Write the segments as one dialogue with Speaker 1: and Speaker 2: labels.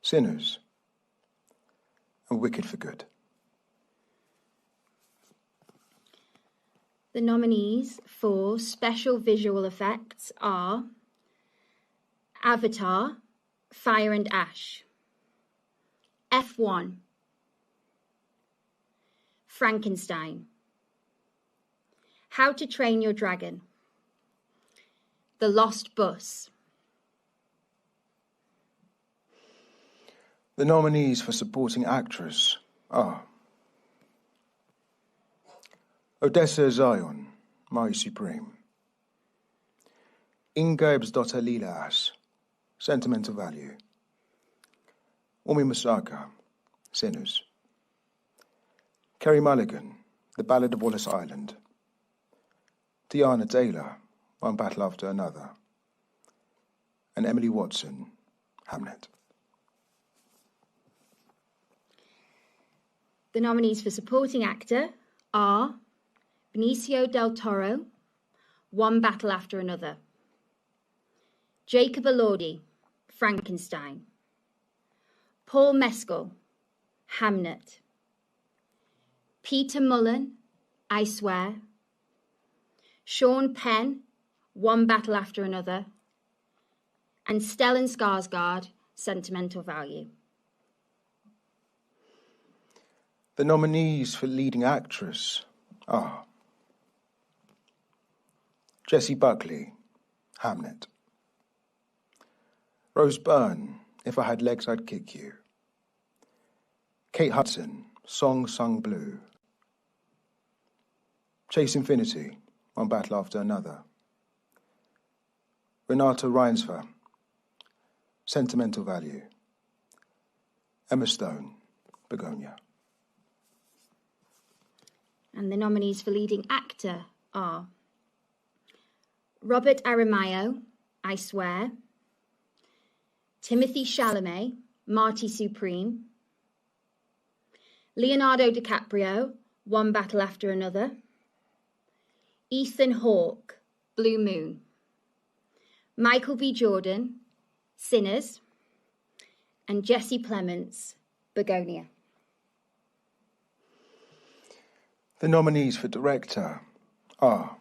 Speaker 1: Sinners, and Wicked for Good.
Speaker 2: The nominees for special visual effects are Avatar, Fire and Ash, F1, Frankenstein, How to Train Your Dragon, The Lost Bus.
Speaker 1: The nominees for supporting actress are Odessa Zion, Mighty Supreme, Ingabsdotter Lilas, Sentimental Value, Umi Masaka, Sinners, Kerry Mulligan, The Ballad of Wallace Island, Tiana Taylor, One Battle After Another, and Emily Watson, Hamnet.
Speaker 2: The nominees for supporting actor are Benicio del Toro, One Battle After Another, Jacob Elordi, Frankenstein, Paul Mescal, Hamnet, Peter Mullen, I Swear, Sean Penn, One Battle After Another, and Stellan Skarsgård, Sentimental Value.
Speaker 1: The nominees for leading actress are Jessie Buckley, Hamnet, Rose Byrne, If I Had Legs I'd Kick You, Kate Hudson, Song Sung Blue, Chase Infinity, One Battle After Another, Renata Reinsver, Sentimental Value, Emma Stone, Begonia.
Speaker 2: And the nominees for leading actor are Robert Aramayo, I Swear, Timothy Chalamet, Marty Supreme, Leonardo DiCaprio, One Battle After Another, Ethan Hawke, Blue Moon, Michael B. Jordan, Sinners, and Jesse Plemons, Begonia.
Speaker 1: The nominees for director are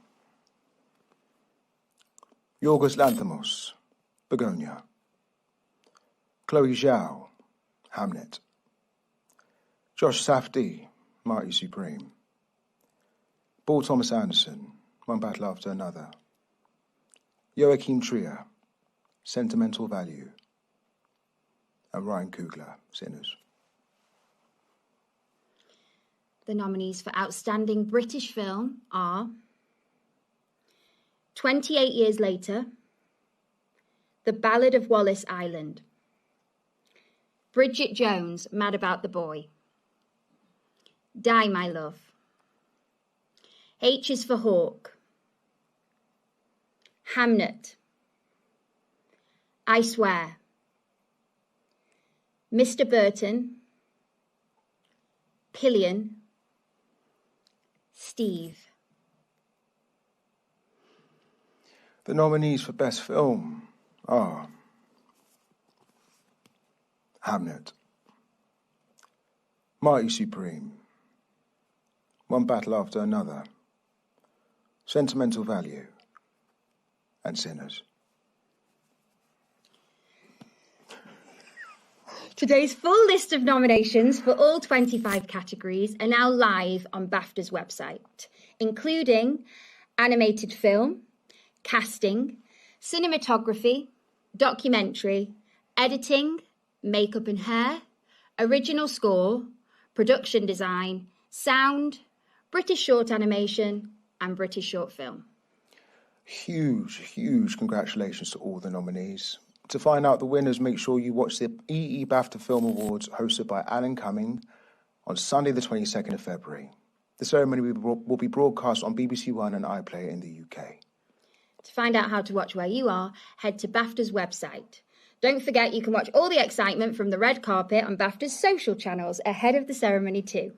Speaker 1: Yorgos Lanthimos, Begonia, Chloe Zhao, Hamnet, Josh Safdie, Mighty Supreme, Paul Thomas Anderson, One Battle After Another, Joachim Trier, Sentimental Value, and Ryan Coogler, Sinners.
Speaker 2: The nominees for Outstanding British Film are 28 Years Later, The Ballad of Wallace Island, Bridget Jones, Mad About the Boy, Die My Love, H is for Hawk, Hamnet, I Swear, Mr. Burton, Pillion, Steve.
Speaker 1: The nominees for Best Film are Hamnet, Mighty Supreme, One Battle After Another, Sentimental Value, and Sinners.
Speaker 2: Today's full list of nominations for all 25 categories are now live on Bafta's website, including animated film, casting, cinematography, documentary, editing, makeup and hair, original score, production design, sound, British short animation, and British short film.
Speaker 1: Huge congratulations to all the nominees. To find out the winners, make sure you watch the EE Bafta Film Awards hosted by Alan Cumming on Sunday the 22nd of February. The ceremony will be broadcast on BBC One and iPlayer in the UK.
Speaker 2: To find out how to watch where you are, head to Bafta's website. Don't forget you can watch all the excitement from the red carpet on Bafta's social channels ahead of the ceremony too.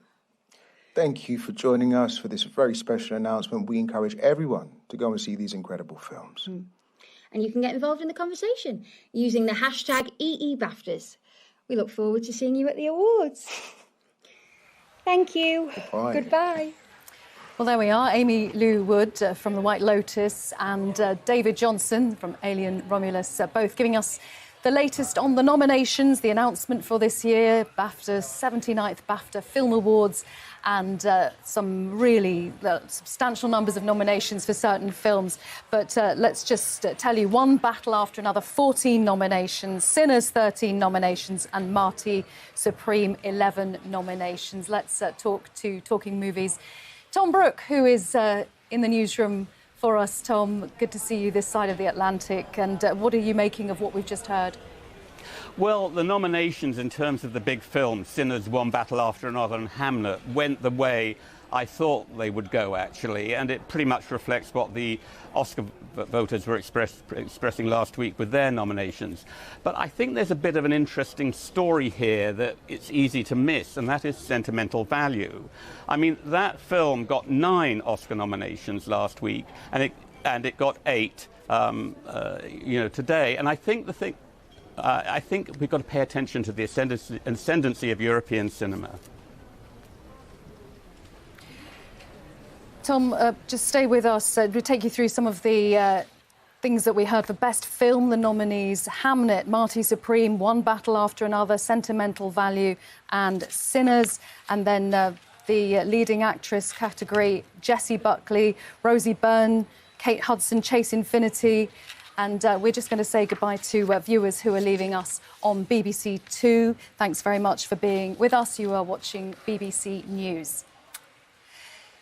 Speaker 1: Thank you for joining us for this very special announcement. We encourage everyone to go and see these incredible films.
Speaker 2: And you can get involved in the conversation using the hashtag EEBAFTAs. We look forward to seeing you at the awards. Thank you.
Speaker 1: Goodbye.
Speaker 2: Goodbye.
Speaker 3: Well, there we are. Amy Lou Wood from The White Lotus and David Johnson from Alien Romulus, both giving us the latest on the nominations, the announcement for this year, BAFTA's 79th BAFTA Film Awards, and some really substantial numbers of nominations for certain films. But let's just tell you, one battle after another, 14 nominations, Sinners 13 nominations, and Marty Supreme 11 nominations. Let's talk to Talking Movies. Tom Brooke, who is in the newsroom for us. Tom, good to see you this side of the Atlantic. And what are you making of what we've just heard?
Speaker 4: Well, the nominations in terms of the big films, Sinners, One Battle After Another, and Hamnet, went the way I thought they would go, actually, and it pretty much reflects what the Oscar voters were expressing last week with their nominations. But I think there's a bit of an interesting story here that it's easy to miss, and that is Sentimental Value. I mean, that film got 9 Oscar nominations last week, and it got 8, today. And I think I think we've got to pay attention to the ascendancy of European cinema.
Speaker 3: Tom, just stay with us. We'll take you through some of the things that we heard for Best Film, the nominees: Hamnet, Marty Supreme, One Battle After Another, Sentimental Value, and Sinners. And then the leading actress category: Jessie Buckley, Rosie Byrne, Kate Hudson, Chase Infinity. And we're just going to say goodbye to viewers who are leaving us on BBC Two. Thanks very much for being with us. You are watching BBC News.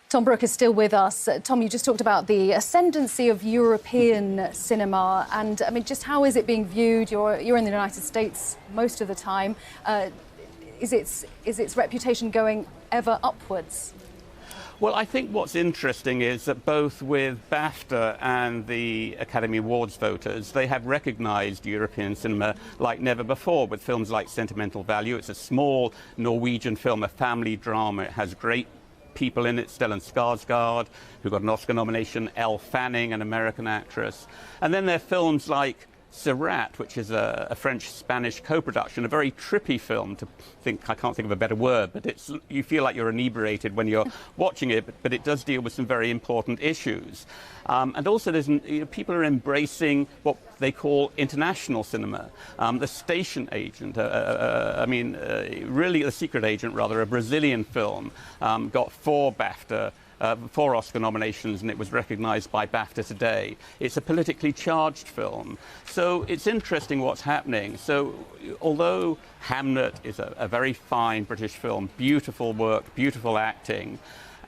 Speaker 3: Tom Brooke is still with us. Tom, you just talked about the ascendancy of European cinema, and I mean, just how is it being viewed? You're in the United States most of the time. Is its reputation going ever upwards?
Speaker 4: Well, I think what's interesting is that both with BAFTA and the Academy Awards voters, they have recognised European cinema like never before with films like Sentimental Value. It's a small Norwegian film, a family drama. It has great people in it: Stellan Skarsgård, who got an Oscar nomination, Elle Fanning, an American actress. And then there are films like Sirat, which is a French-Spanish co-production, a very trippy film. I can't think of a better word, but you feel like you're inebriated when you're watching it, but it does deal with some very important issues. And also people are embracing what they call international cinema. The Station Agent, really The Secret Agent, rather, a Brazilian film, got 4 Oscar nominations, and it was recognised by BAFTA today. It's a politically charged film. So it's interesting what's happening. So although Hamnet is a very fine British film, beautiful work, beautiful acting,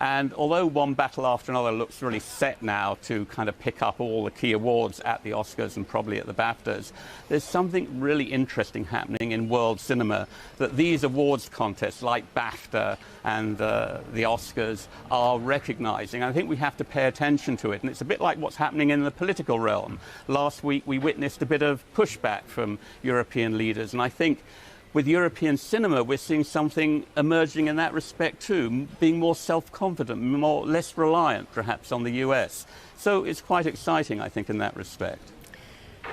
Speaker 4: and although One Battle After Another looks really set now to kind of pick up all the key awards at the Oscars and probably at the BAFTAs, there's something really interesting happening in world cinema, that these awards contests like BAFTA and the Oscars are recognising. I think we have to pay attention to it, and it's a bit like what's happening in the political realm. Last week we witnessed a bit of pushback from European leaders, and I think with European cinema, we're seeing something emerging in that respect too, being more self-confident, less reliant perhaps on the US. So it's quite exciting, I think, in that respect.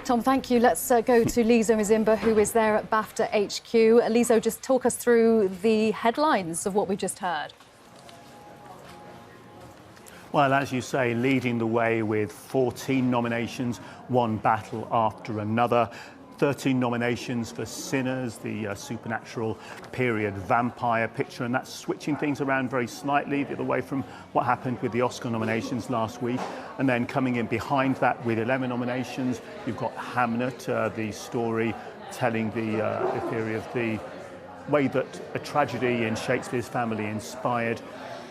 Speaker 3: Tom, thank you. Let's go to Lizo Mzimba, who is there at BAFTA HQ. Lizo, just talk us through the headlines of what we just heard.
Speaker 5: Well, as you say, leading the way with 14 nominations, One Battle After Another. 13 nominations for Sinners, the supernatural period vampire picture, and that's switching things around very slightly the other way from what happened with the Oscar nominations last week. And then coming in behind that with 11 nominations, you've got Hamnet, the story telling the theory of the way that a tragedy in Shakespeare's family inspired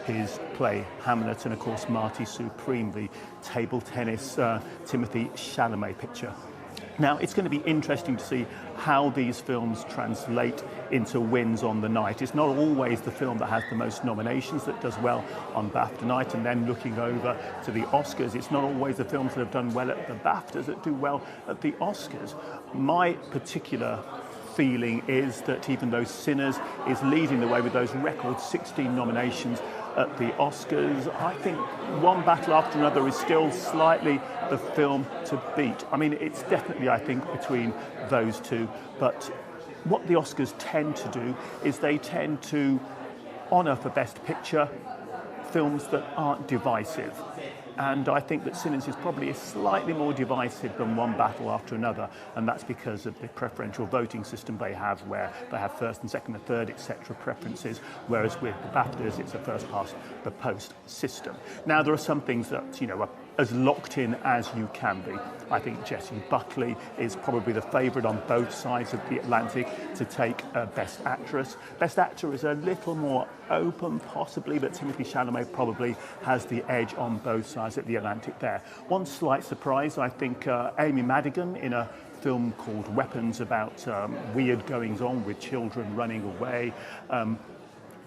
Speaker 5: his play Hamlet, and of course Marty Supreme, the table tennis Timothée Chalamet picture. Now, it's going to be interesting to see how these films translate into wins on the night. It's not always the film that has the most nominations that does well on BAFTA night, and then looking over to the Oscars, it's not always the films that have done well at the BAFTAs that do well at the Oscars. My particular feeling is that even though Sinners is leading the way with those record 16 nominations at the Oscars, I think One Battle After Another is still slightly the film to beat. I mean, it's definitely, I think, between those two, but what the Oscars tend to do is they tend to honour for Best Picture films that aren't divisive. And I think that Sinners is probably slightly more divisive than One Battle After Another, and that's because of the preferential voting system they have, where they have first and second and third, etc. preferences, whereas with the BAFTAs, it's a first past the post system. Now, there are some things that, you know, are as locked in as you can be. I think Jessie Buckley is probably the favourite on both sides of the Atlantic to take Best Actress. Best Actor is a little more open, possibly, but Timothée Chalamet probably has the edge on both sides of the Atlantic there. One slight surprise, I think Amy Madigan in a film called Weapons about weird goings-on with children running away.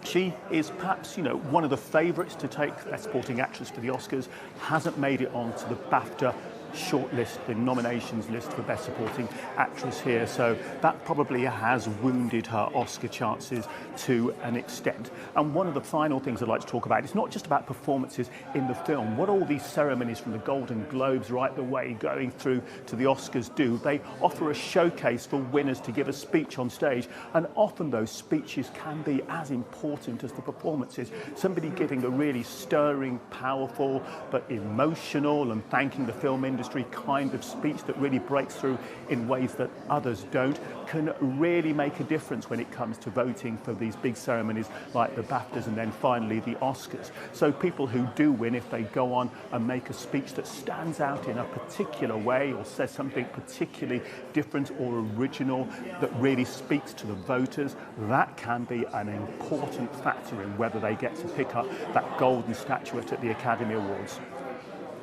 Speaker 5: She is perhaps, you know, one of the favourites to take Best Supporting Actress for the Oscars, hasn't made it onto the BAFTA shortlist, the nominations list for Best Supporting Actress here, so that probably has wounded her Oscar chances to an extent. And one of the final things I'd like to talk about, it's not just about performances in the film. What all these ceremonies from the Golden Globes right the way going through to the Oscars do, they offer a showcase for winners to give a speech on stage, and often those speeches can be as important as the performances. Somebody giving a really stirring, powerful, but emotional and thanking the film industry kind of speech that really breaks through in ways that others don't can really make a difference when it comes to voting for these big ceremonies like the BAFTAs and then finally the Oscars. So people who do win, if they go on and make a speech that stands out in a particular way or says something particularly different or original that really speaks to the voters, that can be an important factor in whether they get to pick up that golden statuette at the Academy Awards.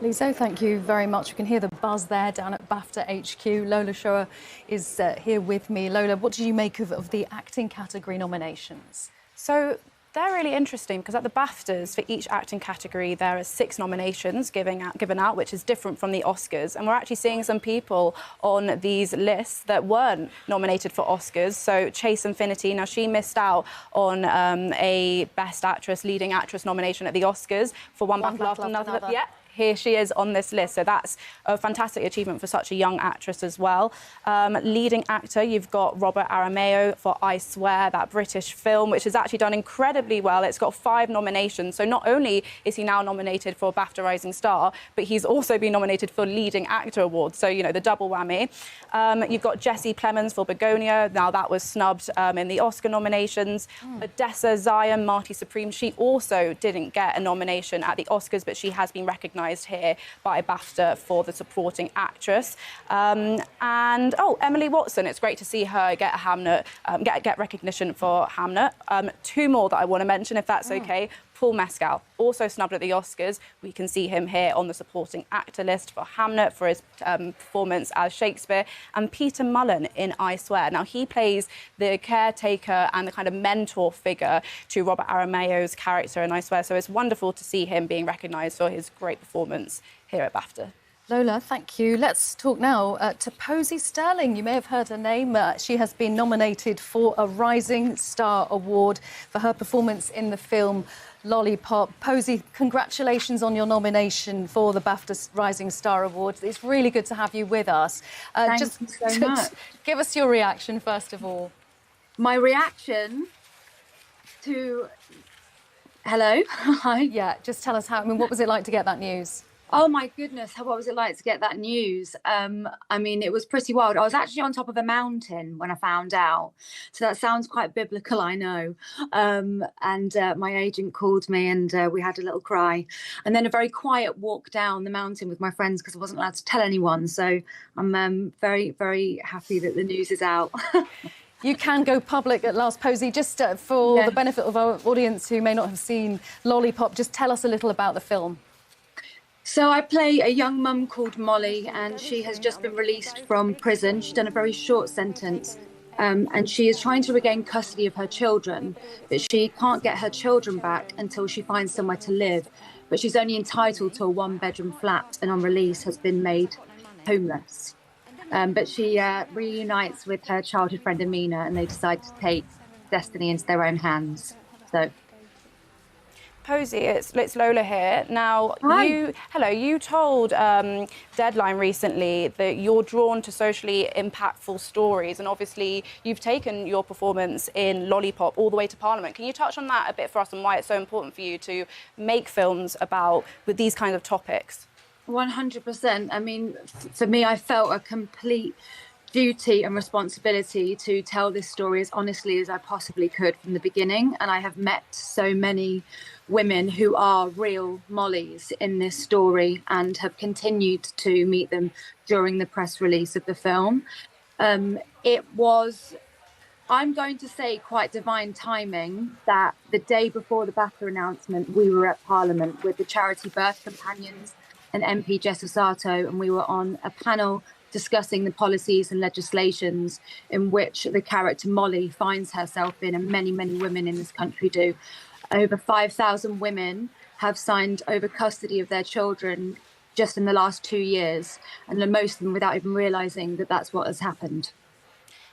Speaker 3: Lizo, thank you very much. You can hear the buzz there down at BAFTA HQ. Lola Shoa is here with me. Lola, what did you make of the acting category nominations?
Speaker 6: So they're really interesting because at the BAFTAs, for each acting category, there are 6 nominations given out, which is different from the Oscars. And we're actually seeing some people on these lists that weren't nominated for Oscars. So Chase Infinity, now she missed out on a Best Actress, Leading Actress nomination at the Oscars for One Battle After Another. Yeah. Here she is on this list, so that's a fantastic achievement for such a young actress as well. Leading actor, you've got Robert Aramayo for I Swear, that British film, which has actually done incredibly well. It's got 5 nominations, so not only is he now nominated for BAFTA Rising Star, but he's also been nominated for Leading Actor Award, so, you know, the double whammy. You've got Jesse Plemons for Begonia, now that was snubbed in the Oscar nominations. Odessa Zion, Marty Supreme, she also didn't get a nomination at the Oscars, but she has been recognised here by BAFTA for the supporting actress. And Emily Watson, it's great to see her get a Hamnet, get recognition for Hamnet. 2 more that I want to mention, if that's okay. Paul Mescal, also snubbed at the Oscars. We can see him here on the supporting actor list for Hamnet for his performance as Shakespeare. And Peter Mullen in I Swear. Now, he plays the caretaker and the kind of mentor figure to Robert Aramayo's character in I Swear. So it's wonderful to see him being recognised for his great performance here at BAFTA.
Speaker 3: Lola, thank you. Let's talk now to Posey Sterling. You may have heard her name. She has been nominated for a Rising Star Award for her performance in the film Lollipop. Posey, congratulations on your nomination for the BAFTA Rising Star Awards. It's really good to have you with us.
Speaker 7: Thank you so much.
Speaker 3: Give us your reaction, first of all.
Speaker 7: My reaction to... Hello? Hi.
Speaker 3: Yeah, just tell us what was it like to get that news?
Speaker 7: Oh, my goodness. What was it like to get that news? I mean, it was pretty wild. I was actually on top of a mountain when I found out. So that sounds quite biblical, I know. And my agent called me and we had a little cry. And then a very quiet walk down the mountain with my friends because I wasn't allowed to tell anyone. So I'm very, very happy that the news is out.
Speaker 3: You can go public at last, Posey. Just for the benefit of our audience who may not have seen Lollipop, just tell us a little about the film.
Speaker 7: So I play a young mum called Molly, and she has just been released from prison. She's done a very short sentence, and she is trying to regain custody of her children, but she can't get her children back until she finds somewhere to live. But she's only entitled to a 1-bedroom flat, and on release has been made homeless. But she reunites with her childhood friend Amina, and they decide to take destiny into their own hands. So.
Speaker 6: Posey, it's Lola here. Now,
Speaker 7: Hi.
Speaker 6: you told Deadline recently that you're drawn to socially impactful stories, and obviously you've taken your performance in Lollipop all the way to Parliament. Can you touch on that a bit for us and why it's so important for you to make films with these kinds of topics?
Speaker 7: 100%. I mean, for me, I felt a complete duty and responsibility to tell this story as honestly as I possibly could from the beginning. And I have met so many women who are real Mollies in this story and have continued to meet them during the press release of the film. It was, I'm going to say, quite divine timing that the day before the Bafta announcement, we were at Parliament with the charity Birth Companions and MP Jess Osato, and we were on a panel discussing the policies and legislations in which the character Molly finds herself in, and many, many women in this country do. Over 5,000 women have signed over custody of their children just in the last 2 years, and most of them without even realising that that's what has happened.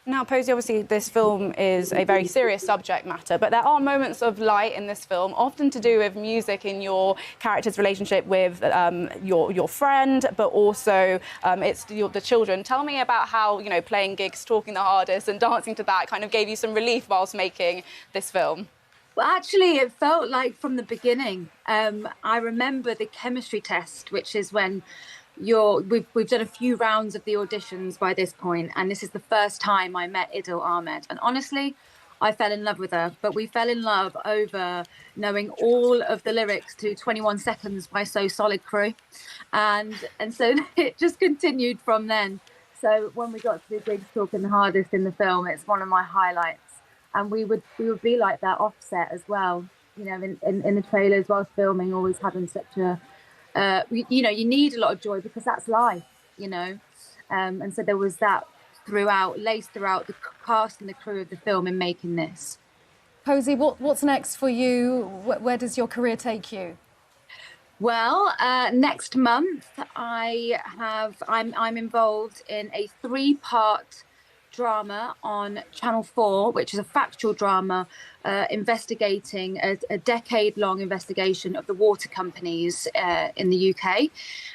Speaker 6: Now, Posey, obviously this film is a very serious subject matter, but there are moments of light in this film, often to do with music in your character's relationship with your friend, but also the children. Tell me about how, playing gigs, talking the hardest and dancing to that kind of gave you some relief whilst making this film.
Speaker 7: Well, actually, it felt like from the beginning. I remember the chemistry test, which is when we've done a few rounds of the auditions by this point, and this is the first time I met Idil Ahmed. And honestly, I fell in love with her, but we fell in love over knowing all of the lyrics to 21 Seconds by So Solid Crew. And so it just continued from then. So when we got to the gigs talking the hardest in the film, it's one of my highlights. And we would be like that offset as well, in the trailers whilst filming, always having such a, you need a lot of joy because that's life, and so there was that laced throughout the cast and the crew of the film in making this.
Speaker 3: Posey, what's next for you? Where does your career take you?
Speaker 7: Well, next month I'm involved in a 3-part drama on Channel 4, which is a factual drama investigating a decade-long investigation of the water companies in the UK.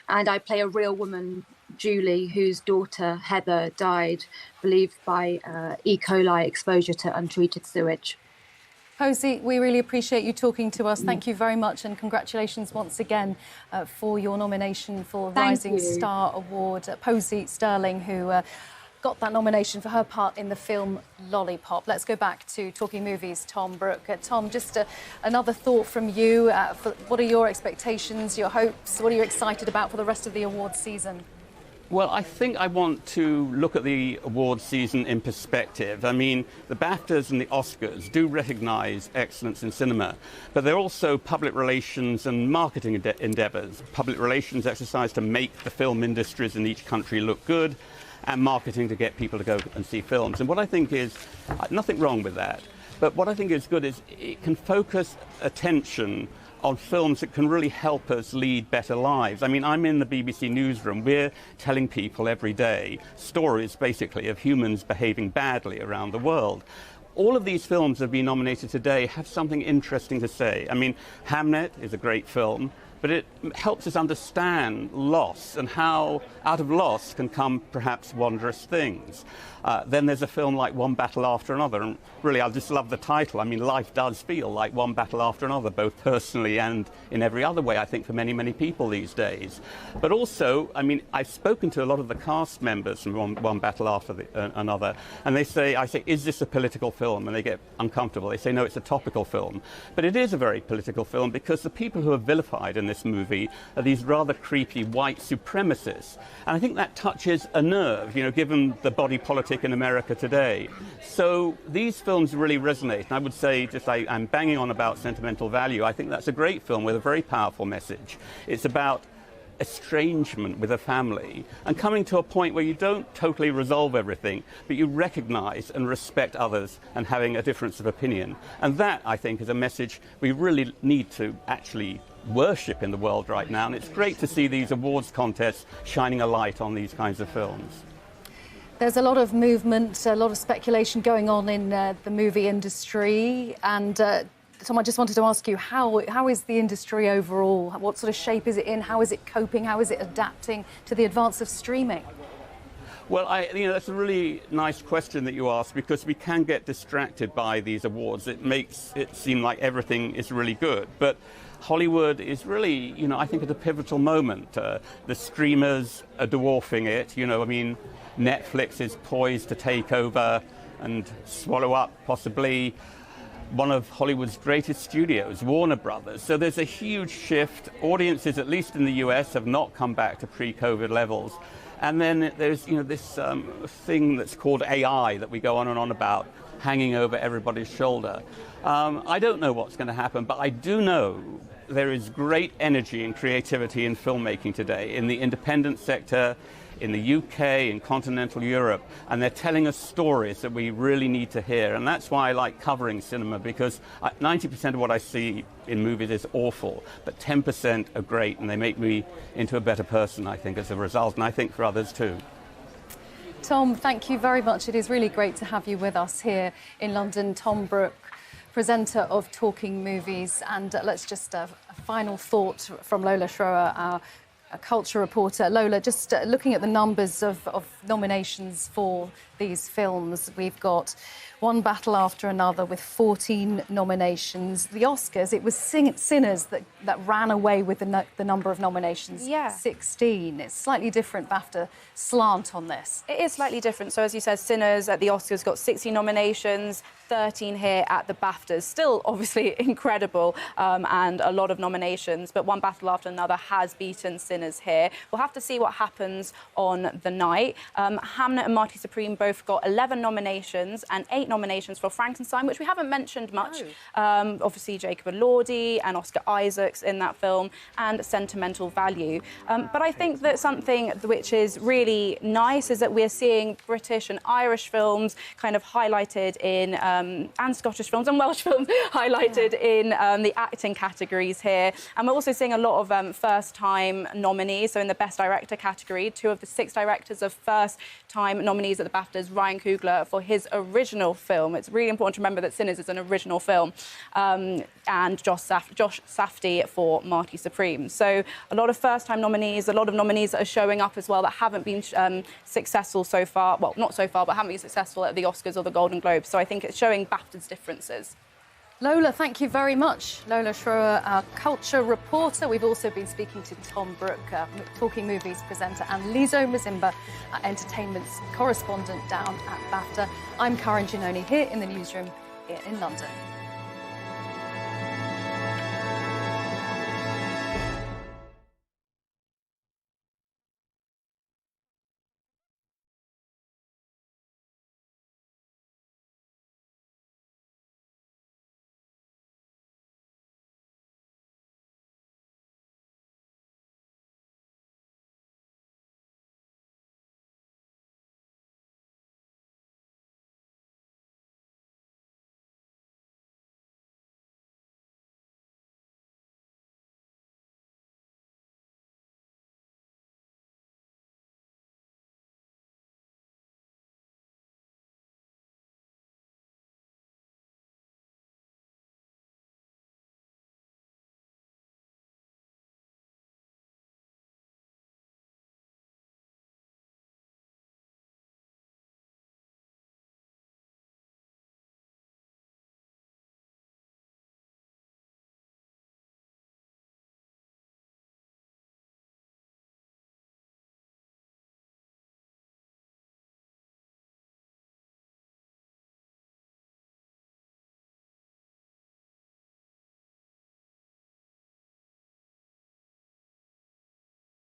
Speaker 7: And I play a real woman, Julie, whose daughter, Heather, died, believed by E. coli exposure to untreated sewage.
Speaker 3: Posey, we really appreciate you talking to us. Thank you very much, and congratulations once again for your nomination for Rising Star Award. Posey Sterling, who got that nomination for her part in the film Lollipop. Let's go back to talking movies, Tom Brooke. Tom, just another thought from you. What are your expectations, your hopes? What are you excited about for the rest of the awards season?
Speaker 4: Well, I think I want to look at the awards season in perspective. I mean, the BAFTAs and the Oscars do recognise excellence in cinema, but they're also public relations and marketing endeavours. Public relations exercise to make the film industries in each country look good, and marketing to get people to go and see films. And what I think is, nothing wrong with that, but what I think is good is it can focus attention on films that can really help us lead better lives. I mean, I'm in the BBC newsroom. We're telling people every day stories, basically, of humans behaving badly around the world. All of these films that have been nominated today have something interesting to say. I mean, Hamnet is a great film, but it helps us understand loss and how out of loss can come perhaps wondrous things. Then there's a film like One Battle After Another, and really I just love the title. I mean, life does feel like one battle after another, both personally and in every other way, I think, for many, many people these days. But also, I mean, I've spoken to a lot of the cast members from One Battle After Another, and I say, is this a political film? And they get uncomfortable. They say, no, it's a topical film. But it is a very political film because the people who are vilified in this movie are these rather creepy white supremacists. And I think that touches a nerve, given the body politic in America today. So these films really resonate. And I would say, just like I'm banging on about sentimental value, I think that's a great film with a very powerful message. It's about estrangement with a family and coming to a point where you don't totally resolve everything, but you recognize and respect others and having a difference of opinion. And that, I think, is a message we really need to actually worship in the world right now. And it's great to see these awards contests shining a light on these kinds of films.
Speaker 3: There's a lot of movement, a lot of speculation going on in the movie industry, and Tom, I just wanted to ask you, how is the industry overall? What sort of shape is it in? How is it coping? How is it adapting to the advance of streaming?
Speaker 4: Well, that's a really nice question that you asked, because we can get distracted by these awards. It makes it seem like everything is really good. But Hollywood is really, I think at a pivotal moment. The streamers are dwarfing it. Netflix is poised to take over and swallow up possibly one of Hollywood's greatest studios, Warner Brothers. So there's a huge shift. Audiences, at least in the US, have not come back to pre-COVID levels. And then there's, this thing that's called AI that we go on and on about, hanging over everybody's shoulder. I don't know what's going to happen, but I do know there is great energy and creativity in filmmaking today, in the independent sector, in the UK, in continental Europe, and they're telling us stories that we really need to hear. And that's why I like covering cinema, because 90% of what I see in movies is awful, but 10% are great, and they make me into a better person, I think, as a result, and I think for others too.
Speaker 3: Tom, thank you very much. It is really great to have you with us here in London. Tom Brooke, presenter of Talking Movies. And let's just a final thought from Lola Schroer, our culture reporter. Lola, just looking at the numbers of nominations for these films, we've got One Battle After Another with 14 nominations. The Oscars, it was Sinners that ran away with the number of nominations, 16. It's slightly different BAFTA slant on this.
Speaker 6: It is slightly different. So as you said, Sinners at the Oscars got 60 nominations, 13 here at the BAFTAs. Still obviously incredible, and a lot of nominations, but One Battle After Another has beaten Sinners here. We'll have to see what happens on the night. Hamnet and Marty Supreme both got 11 nominations and 8 nominations for Frankenstein, which we haven't mentioned much. No. Obviously Jacob Elordi and Oscar Isaacs in that film, and Sentimental Value. But I think that something which is really nice is that we're seeing British and Irish films kind of highlighted in, and Scottish films and Welsh films highlighted in the acting categories here. And we're also seeing a lot of first-time nominees. So in the Best Director category, 2 of the 6 directors are first-time nominees at the BAFTAs. Ryan Coogler for his original film. It's really important to remember that Sinners is an original film. And Josh Safdie for Marty Supreme. So a lot of first-time nominees, a lot of nominees that are showing up as well that haven't been successful so far. Well, not so far, but haven't been successful at the Oscars or the Golden Globes. So I think it's showing BAFTA's differences.
Speaker 3: Lola, thank you very much. Lola Schroer, our culture reporter. We've also been speaking to Tom Brooke, Talking Movies presenter, and Lizo Mazimba, our entertainment's correspondent down at BAFTA. I'm Karen Giannoni here in the newsroom here in London.